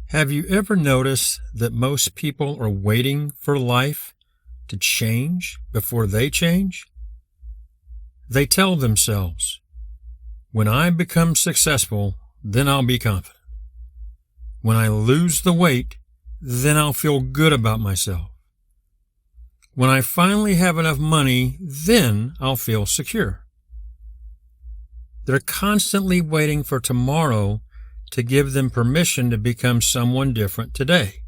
Have you ever noticed that most people are waiting for life to change before they change? They tell themselves, when I become successful, then I'll be confident. When I lose the weight, then I'll feel good about myself. When I finally have enough money, then I'll feel secure. They're constantly waiting for tomorrow to give them permission to become someone different today.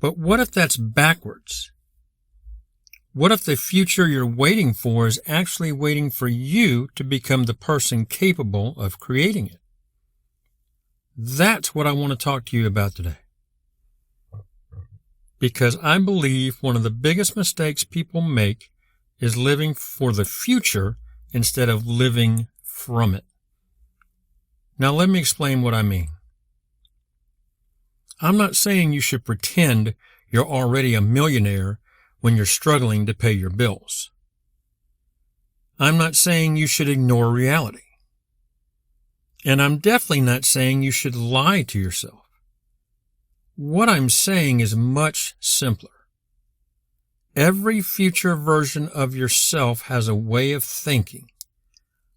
But what if that's backwards? What if the future you're waiting for is actually waiting for you to become the person capable of creating it? That's what I want to talk to you about today. Because I believe one of the biggest mistakes people make is living for the future instead of living from it. Now let me explain what I mean. I'm not saying you should pretend you're already a millionaire when you're struggling to pay your bills. I'm not saying you should ignore reality. And I'm definitely not saying you should lie to yourself. What I'm saying is much simpler. Every future version of yourself has a way of thinking,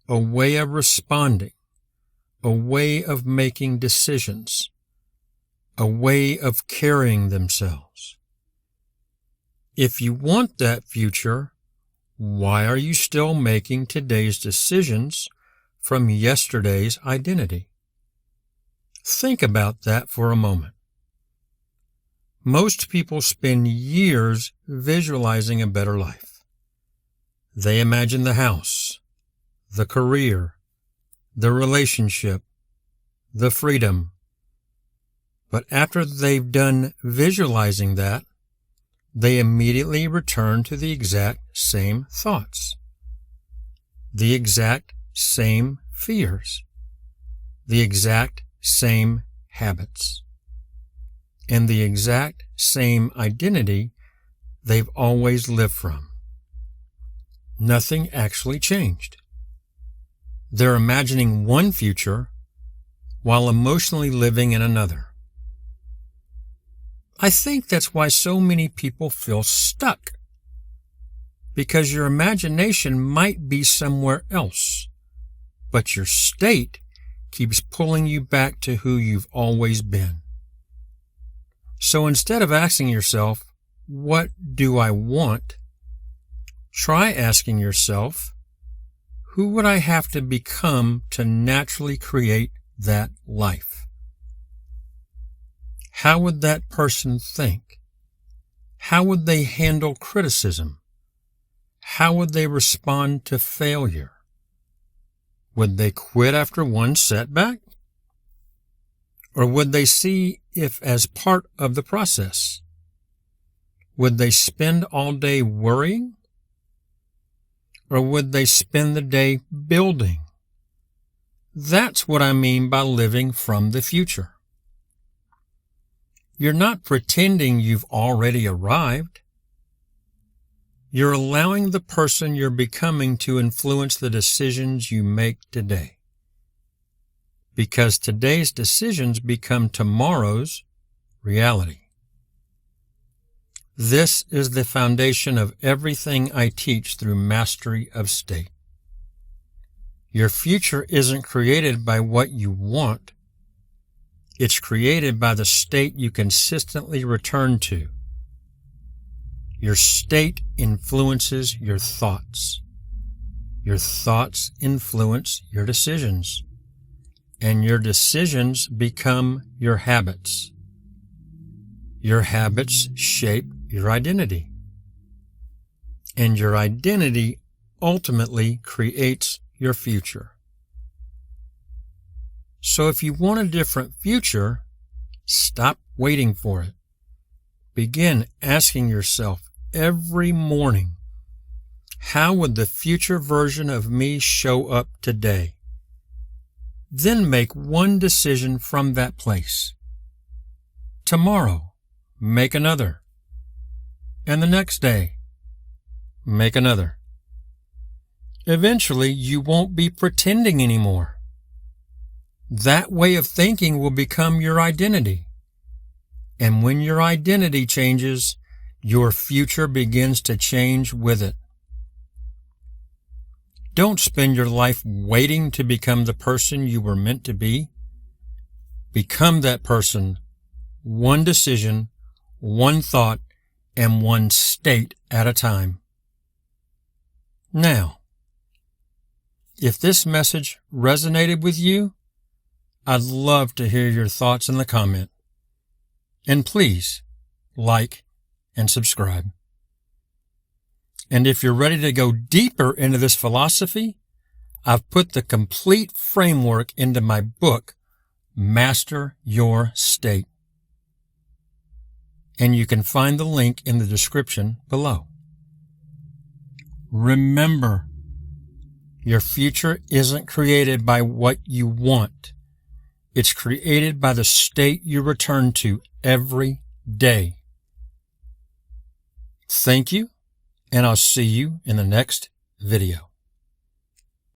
a way of responding, a way of making decisions, a way of carrying themselves. If you want that future, why are you still making today's decisions from yesterday's identity? Think about that for a moment. Most people spend years visualizing a better life. They imagine the house, the career, the relationship, the freedom. But after they've done visualizing that, they immediately return to the exact same thoughts, the exact same fears, the exact same habits, and the exact same identity they've always lived from. Nothing actually changed. They're imagining one future while emotionally living in another. I think that's why so many people feel stuck, because your imagination might be somewhere else, but your state keeps pulling you back to who you've always been. So instead of asking yourself, what do I want? Try asking yourself, who would I have to become to naturally create that life? How would that person think? How would they handle criticism? How would they respond to failure? Would they quit after one setback? Or would they see it as part of the process? Would they spend all day worrying? Or would they spend the day building? That's what I mean by living from the future. You're not pretending you've already arrived. You're allowing the person you're becoming to influence the decisions you make today. Because today's decisions become tomorrow's reality. This is the foundation of everything I teach through Mastery of State. Your future isn't created by what you want. It's created by the state you consistently return to. Your state influences your thoughts. Your thoughts influence your decisions. And your decisions become your habits. Your habits shape your identity. And your identity ultimately creates your future. So if you want a different future, stop waiting for it. Begin asking yourself every morning, how would the future version of me show up today? Then make one decision from that place. Tomorrow, make another. And the next day, make another. Eventually, you won't be pretending anymore. That way of thinking will become your identity. And when your identity changes, your future begins to change with it. Don't spend your life waiting to become the person you were meant to be. Become that person, one decision, one thought, and one state at a time. Now, if this message resonated with you, I'd love to hear your thoughts in the comment. And please, like and subscribe. And if you're ready to go deeper into this philosophy, I've put the complete framework into my book, Master Your State. And you can find the link in the description below. Remember, your future isn't created by what you want. It's created by the state you return to every day. Thank you, and I'll see you in the next video.